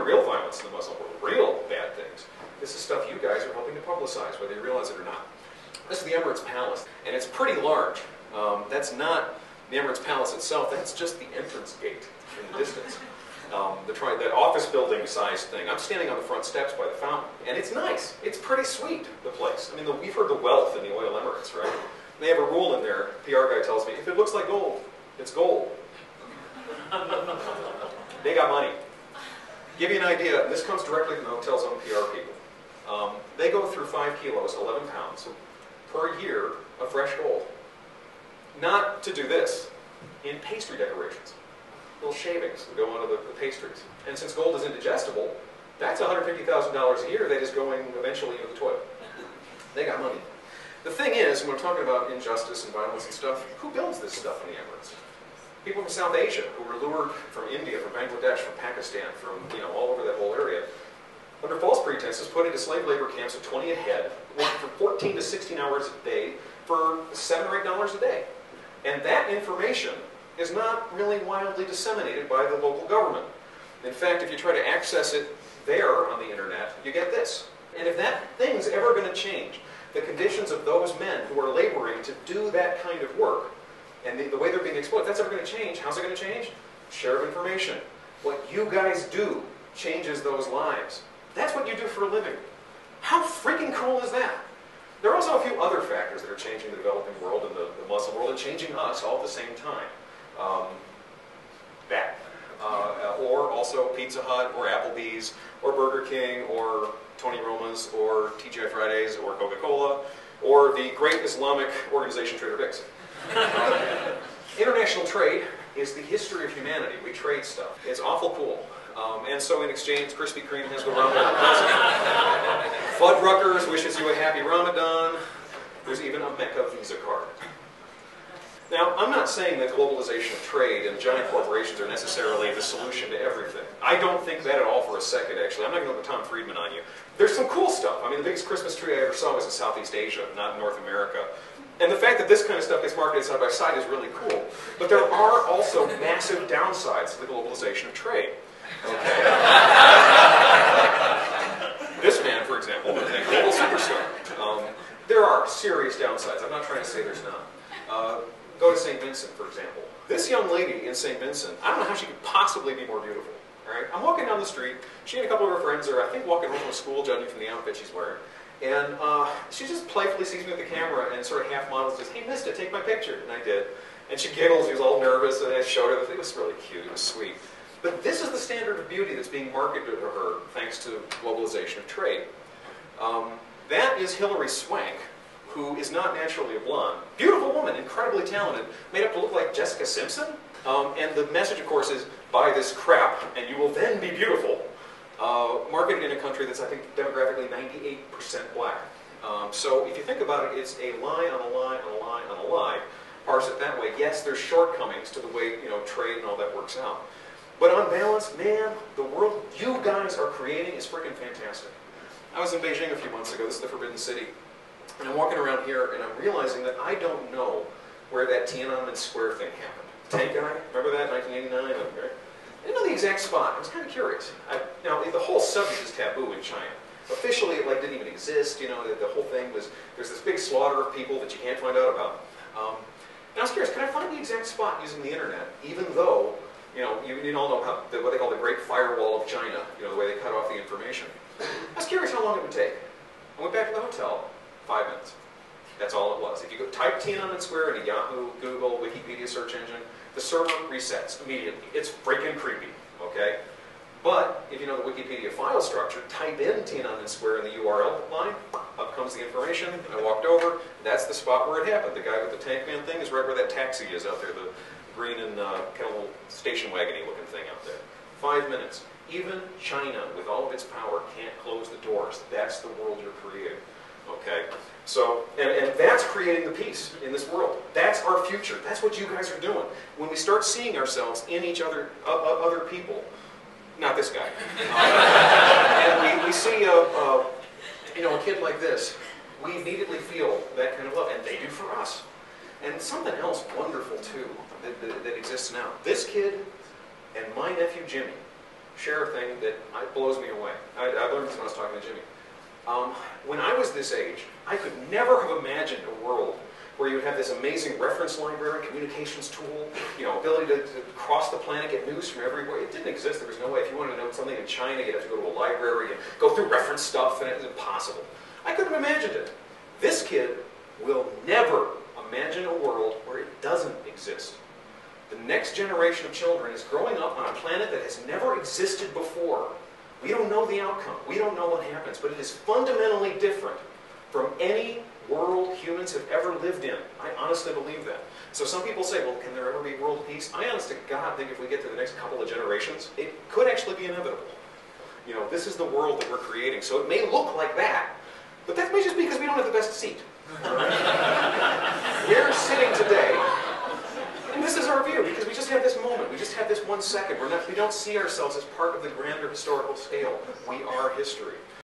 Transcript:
real violence in the Muslim world, real bad things. This is stuff you guys are helping to publicize, whether you realize it or not. This is the Emirates Palace, and it's pretty large. That's not the Emirates Palace itself, that's just the entrance gate in the distance. That office building sized thing. I'm standing on the front steps by the fountain, and it's nice. It's pretty sweet, the place. I mean, we've heard the wealth in the oil Emirates, right? They have a rule in there, PR guy tells me, if it looks like gold, it's gold. They got money. Give you an idea, this comes directly from the hotel's own PR people. They go through 5 kilos, 11 pounds, per year of fresh gold. Not to do this, in pastry decorations. Little shavings that go onto the pastries. And since gold is indigestible, that's $150,000 a year that is going eventually into the toilet. They got money. The thing is, when we're talking about injustice and violence and stuff, who builds this stuff in the Emirates? People from South Asia who were lured from India, from Bangladesh, from Pakistan, from all over that whole area, under false pretenses, put into slave labor camps of 20 a head, working for 14 to 16 hours a day for $7 or $8 a day. And that information is not really widely disseminated by the local government. In fact, if you try to access it there on the internet, you get this. And if that thing's ever going to change, the conditions of those men who are laboring to do that kind of work, and the way they're being exploited, if that's ever going to change, how's it going to change? Share of information. What you guys do changes those lives. That's what you do for a living. How freaking cool is that? There are also a few other factors that are changing the developing world and the Muslim world and changing us all at the same time. Or also Pizza Hut, or Applebee's, or Burger King, or Tony Roma's, or TGI Fridays, or Coca-Cola, or the great Islamic organization Trader Vic's. International trade is the history of humanity. We trade stuff. It's awful cool. And so in exchange, Krispy Kreme has the Ramadan present. Fuddruckers wishes you a happy Ramadan. There's even a Mecca Visa card. Now, I'm not saying that globalization of trade and giant corporations are necessarily the solution to everything. I don't think that at all for a second, actually. I'm not going to go Tom Friedman on you. There's some cool stuff. I mean, the biggest Christmas tree I ever saw was in Southeast Asia, not in North America. And the fact that this kind of stuff gets marketed side by side is really cool. But there are also massive downsides to the globalization of trade. Okay? This man, for example, is a global superstar. There are serious downsides. I'm not trying to say there's not. Go to St. Vincent, for example. This young lady in St. Vincent, I don't know how she could possibly be more beautiful. All right? I'm walking down the street. She and a couple of her friends are, I think, walking home from school, judging from the outfit she's wearing. And she just playfully sees me with the camera and sort of half models, says, "Hey, mister, take my picture." And I did. And she giggles. She was all nervous, and I showed her the thing. It was really cute. It was sweet. But this is the standard of beauty that's being marketed to her thanks to globalization of trade. That is Hilary Swank, who is not naturally a blonde. Beautiful woman, incredibly talented, made up to look like Jessica Simpson. And the message, of course, is buy this crap and you will then be beautiful. Marketed in a country that's, I think, demographically 98% black. So if you think about it, it's a lie on a lie on a lie on a lie. Parse it that way. Yes, there's shortcomings to the way trade and all that works out. But on balance, man, the world you guys are creating is freaking fantastic. I was in Beijing a few months ago. This is the Forbidden City. And I'm walking around here, and I'm realizing that I don't know where that Tiananmen Square thing happened. Tank guy, remember that, 1989? Right? I didn't know the exact spot. I was kind of curious. Now, the whole subject is taboo in China. Officially, it didn't even exist. The whole thing was, there's this big slaughter of people that you can't find out about. And I was curious, can I find the exact spot using the internet, even though, you all know what they call the Great Firewall of China, the way they cut off the information. I was curious how long it would take. I went back to the hotel. 5 minutes. That's all it was. If you go type Tiananmen Square into Yahoo, Google, Wikipedia search engine, the server resets immediately. It's freaking creepy, okay? But if you know the Wikipedia file structure, type in Tiananmen Square in the URL line, up comes the information. I walked over. That's the spot where it happened. The guy with the tank man thing is right where that taxi is out there, the green and kind of little station wagony looking thing out there. 5 minutes. Even China, with all of its power, can't close the doors. That's the world you're creating. Okay, so, and that's creating the peace in this world. That's our future. That's what you guys are doing. When we start seeing ourselves in each other, other people, not this guy, and we see a kid like this, we immediately feel that kind of love, and they do for us. And something else wonderful too that exists now. This kid and my nephew Jimmy share a thing that blows me away. I learned this when I was talking to Jimmy. When I was this age, I could never have imagined a world where you would have this amazing reference library, communications tool, ability to cross the planet, get news from everywhere. It didn't exist. There was no way. If you wanted to know something in China, you'd have to go to a library and go through reference stuff, and it was impossible. I couldn't have imagined it. This kid will never imagine a world where it doesn't exist. The next generation of children is growing up on a planet that has never existed before. We don't know the outcome. We don't know what happens, but it is fundamentally different from any world humans have ever lived in. I honestly believe that. So some people say, well, can there ever be world peace? I honest to God think if we get to the next couple of generations, it could actually be inevitable. This is the world that we're creating. So it may look like that, but that may just be because we don't have the best seat. We're sitting today, and this is our view, because we just have this moment. We just have this 1 second. We don't see ourselves as part of the grander historical scale. We are history.